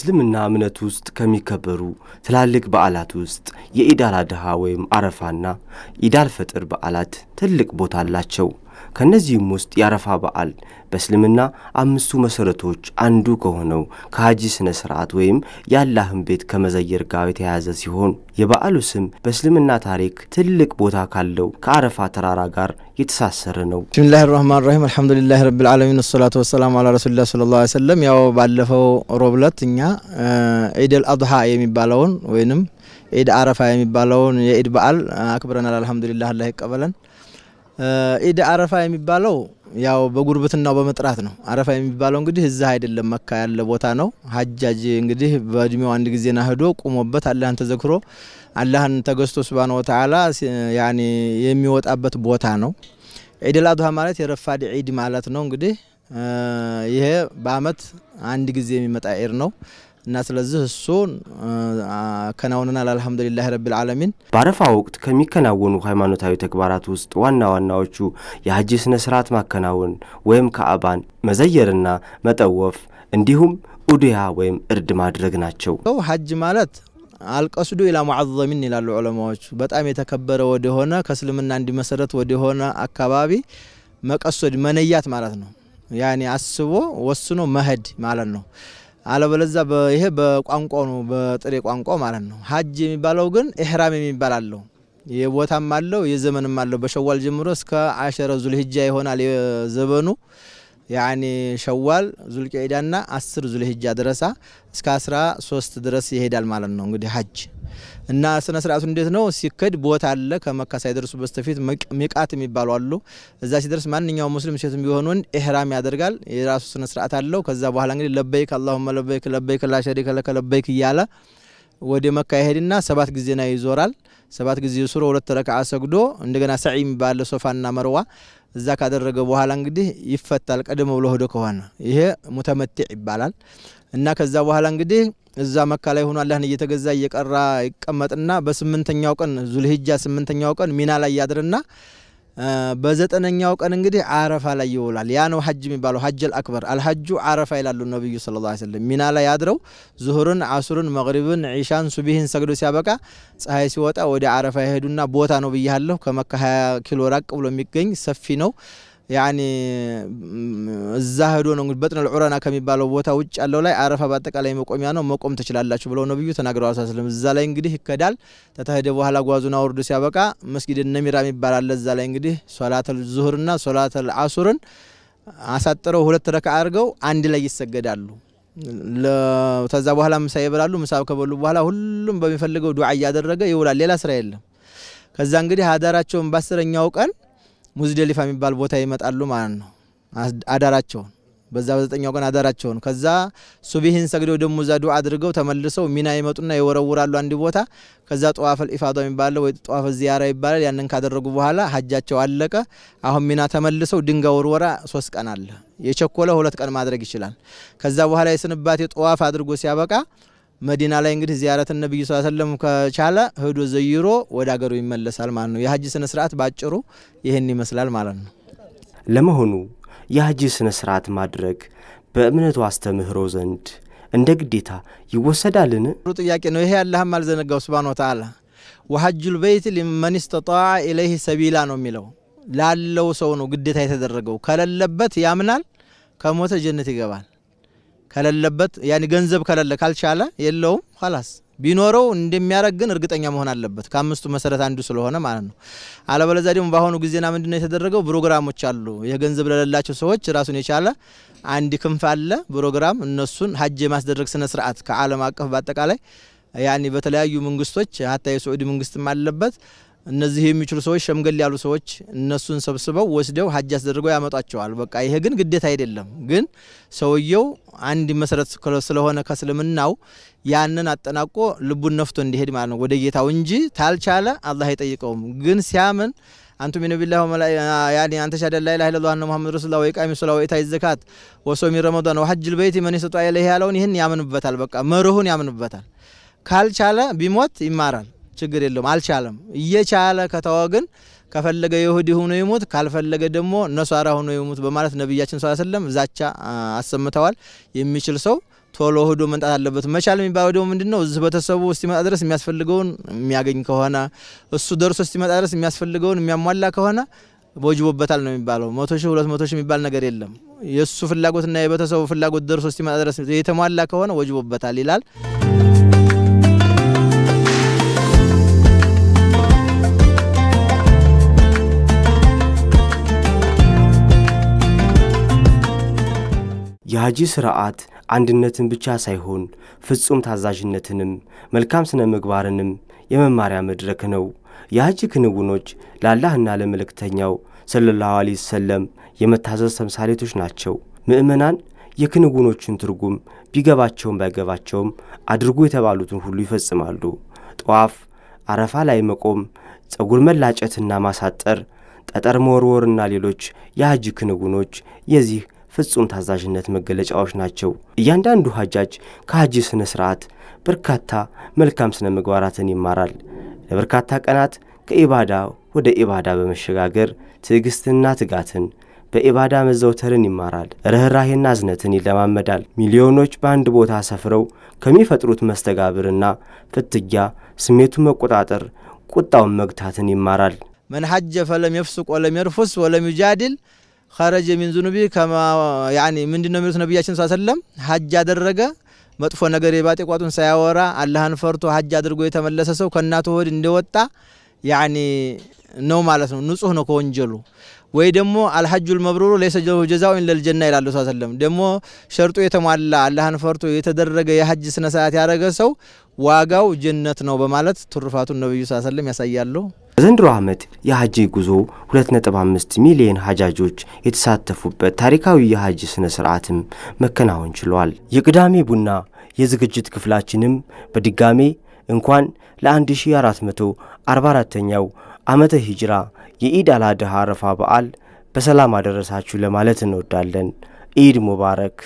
በእስልምና እምነት ውስጥ ከሚከበሩ ትላልቅ በዓላት ውስጥ የኢድ አል-አድሃ ወይም አረፋና ኢድ አል-ፈጥር በዓላት ትልቅ ቦታ አላቸው። ከነዚህም ውስጥ የአረፋ በዓል በእስልምና አምስቱ መሰረቶች አንዱ ከሆነው ከሐጅ ስነ ስርዓት ወይም የአላህን ቤት ከመዘየር ጋር የተያያዘ ሲሆን የበዓሉ ስም በእስልምና ታሪክ ትልቅ ቦታ ካለው ከአረፋ ተራራ ጋር የተሳሰረ ነው። ቢስሚላሂር ረህማኒር ረሂም አልሐምዱሊላሂ ረቢል ዓለሚን ወሰላቱ ወሰላሙ ዐላ ረሱሊላህ ሰለላሁ ዐለይሂ ወሰለም። ያው ባለፈው ሮብ ዕለት እኛ ኢድ አል-አድሃ የሚባለውን ወይንም ኢድ አረፋ የሚባለውን የኢድ በዓል አክብረናል። አልሐምዱሊላህ አላህ ይቀበለን። ኢድ አረፋ የሚባለው ያው በጉርብትናው በመጥራት ነው። አረፋ የሚባለው እንግዲህ እዛ አይደለም መካ ያለ ቦታ ነው። ሐጃጅ እንግዲህ በእድሜው አንድ ጊዜና ሄዶ ቆሞበት አላህን ተዘክሮ አላህን ተገዝቶ ሱብሃነሁ ወተዓላ ያኒ የሚወጣበት ቦታ ነው። ኢድ አል-አድሃ ማለት የረፋድ ኢድ ማለት ነው። እንግዲህ ይሄ በአመት አንድ ጊዜ የሚመጣ ኢድ ነው እና ስለዚህ እሱን ከናውንናል አልሐምዱሊላህ ረቢል ዓለሚን። በአረፋ ወቅት ከሚከናወኑ ሃይማኖታዊ ተግባራት ውስጥ ዋና ዋናዎቹ የሐጅ ስነ ስርዓት ማከናወን ወይም ካዕባን መዘየርና መጠወፍ እንዲሁም ኡድያ ወይም እርድ ማድረግ ናቸው። ሐጅ ማለት አልቀስዱ ኢላ ሙዐዘሚን ይላሉ ዑለማዎች። በጣም የተከበረ ወደ ሆነ ከእስልምና እንዲመሰረት ወደ ሆነ አካባቢ መቀሰድ መነያት ማለት ነው። ያኒ አስቦ ወስኖ መሄድ ማለት ነው። አለበለዛ ይሄ በቋንቋው ነው በጥሬ ቋንቋው ማለት ነው። ሐጅ የሚባለው ግን ኢህራም የሚባል አለው። የቦታም አለው የዘመንም አለው። በሸዋል ጀምሮ እስከ 10 ዙልሂጃ ይሆናል የዘመኑ ያኒ ሸዋል ዙልቂዕዳና 10 ዙልሂጃ ድረሳ እስከ 13 ድረስ ይሄዳል ማለት ነው። እንግዲህ ሐጅ እና ስነ ስርዓቱ እንዴት ነው ሲከድ ቦታ አለ። ከመካ ሳይደርሱ በስተፊት ሚቃት የሚባሉ አሉ። እዛ ሲደርስ ማንኛውም ሙስሊም ሴትም ቢሆን ወንድ ኢህራም ያደርጋል። የራሱ ስነ ስርዓት አለው። ከዛ በኋላ እንግዲህ ለበይክ አላሁመ ለበይክ ለበይክ ላ ሸሪከ ለከ ለበይክ እያለ ወደ መካ ይሄድና 7 ጊዜ ነው ይዞራል። 7 ጊዜ ሱሮ 2 ረክዓ ሰግዶ እንደገና ሰዒ የሚባል ሶፋና መርዋ እዛ ካደረገ በኋላ እንግዲህ ይፈታል። ቀደም ብሎ ሆዶ ከሆነ ይሄ ሙተመቲዕ ይባላል። እና ከዛ በኋላ እንግዲህ እዛ መካ ላይ ሆኖ አላህን እየተገዛ እየቀራ ይቀመጥና በ8ኛው ቀን ዙልሂጃ 8ኛው ቀን ሚና ላይ ያድርና በ9ኛው ቀን እንግዲህ አረፋ ላይ ይውላል። ያ ነው ሐጅ የሚባለው። ሐጅል አክበር አልሐጁ አረፋ ይላሉ ነብዩ ሰለላሁ ዐለይሂ ወሰለም። ሚና ላይ ያድረው ዙሁርን፣ አሱርን፣ መግሪብን፣ ዒሻን፣ ሱብሂን ሰግዶ ሲያበቃ ፀሐይ ሲወጣ ወደ አረፋ ይሄዱና ቦታ ነው ብያለሁ። ከመካ 20 ኪሎ ራቅ ብሎ የሚገኝ ሰፊ ነው። ያኒ እዛ ሄዶ ነው እንግዲህ በጥነል ዑራና ከሚባለው ቦታ ውጭ ያለው ላይ አረፋ በአጠቃላይ መቆሚያ ነው። መቆም ትችላላችሁ ብለው ነብዩ ተናግረዋል ሰለላሁ ዐለይሂ ወሰለም። እዛ ላይ እንግዲህ ይከዳል። ተተሄደ በኋላ ጓዙና ወርዶ ሲያበቃ መስጊድ ነሚራ የሚባል እዛ ላይ እንግዲህ ሶላተል ዙህርና ሶላተል አሱርን አሳጥረው 2 ረክዓ አድርገው አንድ ላይ ይሰገዳሉ። ተዛ በኋላ ምሳ ይበላሉ። ምሳ ከበሉ በኋላ ሁሉም በሚፈልገው ዱዓ ያደረገ ይውላል። ሌላ ስራ የለም። ከዛ እንግዲህ አዳራቸውን በ10ኛው ቀን ሙዝደሊፋ የሚባል ቦታ ይመጣሉ ማለት ነው። አዳራቸውን በዛ በ9ኛው ቀን አዳራቸውን ከዛ ሱብሂን ሰግደው ደሞ ዛ ዱዓ አድርገው ተመልሰው ሚና ይመጡና ይወረውራሉ አንድ ቦታ። ከዛ ጧፈል ኢፋዳ የሚባል ወይ ጧፈ ዚያራ ይባላል። ያንን ካደረጉ በኋላ ሐጃቸው አለቀ። አሁን ሚና ተመልሰው ድንጋይ ወርወራ 3 ቀን አለ። የቸኮለ 2 ቀን ማድረግ ይችላል። ከዛ በኋላ የስንባቴ ጧፍ አድርጎ ሲያበቃ መዲና ላይ እንግዲህ ዚያረተ ነብዩ ሰለላሁ ዐለይሂ ወሰለም ከቻለ ሄዶ ዘይሮ ወደ አገሩ ይመለሳል ማለት ነው። የሐጅ ስነ ስርዓት ባጭሩ ይሄን ይመስላል ማለት ነው። ለመሆኑ የሐጅ ስነ ስርዓት ማድረግ በእምነቱ አስተምህሮ ዘንድ እንደ ግዴታ ይወሰዳልን? ጥሩ ጥያቄ ነው። ይሄ አላህም አልዘነጋው ሱብሃነሁ ወተዓላ ወሐጁል በይት ሊመን ኢስተጣዐ ኢለይሂ ሰቢላ ነው የሚለው። ላለው ሰው ነው ግዴታ የተደረገው። ከሌለበት ያምናል፣ ከሞተ ጀነት ይገባል። ከሌለበት ያኒ ገንዘብ ከሌለ ካልቻለ የለውም خلاص። ቢኖረው እንደሚያረግ ግን እርግጠኛ መሆን አለበት። ከአምስቱ መሰረት አንዱ ስለሆነ ማለት ነው። አለበለዚያ ደግሞ ባሁኑ ጊዜና ምንድነው የተደረገው? ፕሮግራሞች አሉ። የገንዘብ ለሌላቸው ሰዎች ራሱን የቻለ አንድ ክንፍ አለ ፕሮግራም። እነሱን ሐጅ የማስደረግ ስነ ስርዓት ከዓለም አቀፍ በአጠቃላይ ያኒ በተለያዩ መንግስቶች hatta የሳዑዲ መንግስትም አለበት። እነዚህ የሚችሉ ሰዎች ሸምገል ያሉ ሰዎች እነሱን ሰብስበው ወስደው ሐጅ አስደርገው ያመጣቸዋል። በቃ ይሄ ግን ግዴታ አይደለም። ግን ሰውየው አንድ መሰረት ስለሆነ ከእስልምናው ያንን አጠናቆ ልቡን ነፍቶ እንዲሄድ ማለት ነው ወደ ጌታው እንጂ ታልቻለ አላህ አይጠይቀውም። ግን ሲያምን አንቱ ሚኑ ቢላሂ ወመላኢ ያኒ አንተ ሸሃደ ላ ኢላሀ ኢለላህ ወአነ ሙሐመድ ረሱሉላህ ወኢቃሚ ሶላህ ወኢታኢ ዘካት ወሶሚ ረመዳን ወሐጅል በይት መን ኢስተጣዐ ኢለይሂ ያለውን ይሄን ያምንበታል። በቃ መርሁን ያምንበታል። ካልቻለ ቢሞት ይማራል። ችግር የለውም። አልቻለም። እየቻለ ከተወግን ከፈለገ ይሁዲ ሆኖ ይሞት ካልፈለገ ደግሞ ነሷራ ሆኖ ይሞት በማለት ነብያችን ሰለላሁ ዐለይሂ ወሰለም ዛቻ አሰምተዋል። የሚችል ሰው ቶሎ ሄዶ መንጣት አለበት። መቻል የሚባለው ደግሞ ምንድነው እዚህ በተሰቡ እስቲመጣ ድረስ የሚያስፈልገውን የሚያገኝ ከሆነ እሱ ደርሶ እስቲመጣ ድረስ የሚያስፈልገውን የሚያሟላ ከሆነ ወጅቦበታል ነው የሚባለው። 100 ሺህ 200 ሺህ የሚባል ነገር የለም። የሱ ፍላጎትና የበተሰቡ ፍላጎት ደርሶ እስቲመጣ ድረስ የተሟላ ከሆነ ወጅቦበታል ይላል። የሐጂ ስርዓት አንድነትን ብቻ ሳይሆን ፍጹም ታዛዥነትንም መልካም ስነ ምግባርንም የመማሪያ መድረክ ነው። የሐጂ ክንውኖች ለአላህና ለመልእክተኛው ሰለላሁ ዐለይሂ ወሰለም የመታዘዝ ተምሳሌቶች ናቸው። ምእመናን የክንውኖችን ትርጉም ቢገባቸውም ባይገባቸውም አድርጉ የተባሉትን ሁሉ ይፈጽማሉ። ጧፍ፣ አረፋ ላይ መቆም፣ ጸጉር መላጨትና ማሳጠር፣ ጠጠር መወርወርና ሌሎች የሐጂ ክንውኖች የዚህ ፍጹም ታዛዥነት መገለጫዎች ናቸው። እያንዳንዱ ሐጃጅ ከሐጂ ስነ ስርዓት በርካታ መልካም ስነ ምግባራትን ይማራል። ለበርካታ ቀናት ከኢባዳ ወደ ኢባዳ በመሸጋገር ትዕግስትና ትጋትን በኢባዳ መዘውተርን ይማራል። ርህራሄና እዝነትን ይለማመዳል። ሚሊዮኖች በአንድ ቦታ ሰፍረው ከሚፈጥሩት መስተጋብርና ፍትጊያ ስሜቱን መቆጣጠር፣ ቁጣውን መግታትን ይማራል። መን ሐጀ ፈለም የፍሱቅ ወለም የርፉስ ወለም ይጃድል خرج من ذنوبه كما يعني ምንድነው የሚሉት ነብያችን ሰለላሁ ዐለይሂ ወሰለም ሐጅ ያደረገ መጥፎ ነገር የባጤ ቋጡን ሳያወራ አላህን ፈርቶ ሐጅ አድርጎ የተመለሰ ሰው ከናቱ ሆድ እንደወጣ يعني ነው ማለት ነው። ንጹህ ነው ከወንጀሉ። ወይ ደግሞ አልሐጁል መብሩሩ ለይሰ ጀዛኡ ኢላ አልጀና ይላሉ ሰለላሁ ዐለይሂ ወሰለም። ደግሞ ሸርጡ የተሟላ አላህን ፈርቶ የተደረገ የሐጅ ስነ ስርዓት ያደረገ ሰው ዋጋው ጀነት ነው በማለት ትሩፋቱን ነብዩ ሰለላሁ ዐለይሂ ወሰለም ያሳያሉ። ዘንድሮ ዓመት የሐጂ ጉዞ 2.5 ሚሊዮን ሐጃጆች የተሳተፉበት ታሪካዊ የሐጂ ስነ ስርዓትም መከናወን ችሏል። የቅዳሜ ቡና የዝግጅት ክፍላችንም በድጋሜ እንኳን ለ1444ኛው ዓመተ ሂጅራ የኢድ አልአድሃ አረፋ በዓል በሰላም አደረሳችሁ ለማለት እንወዳለን። ኢድ ሙባረክ።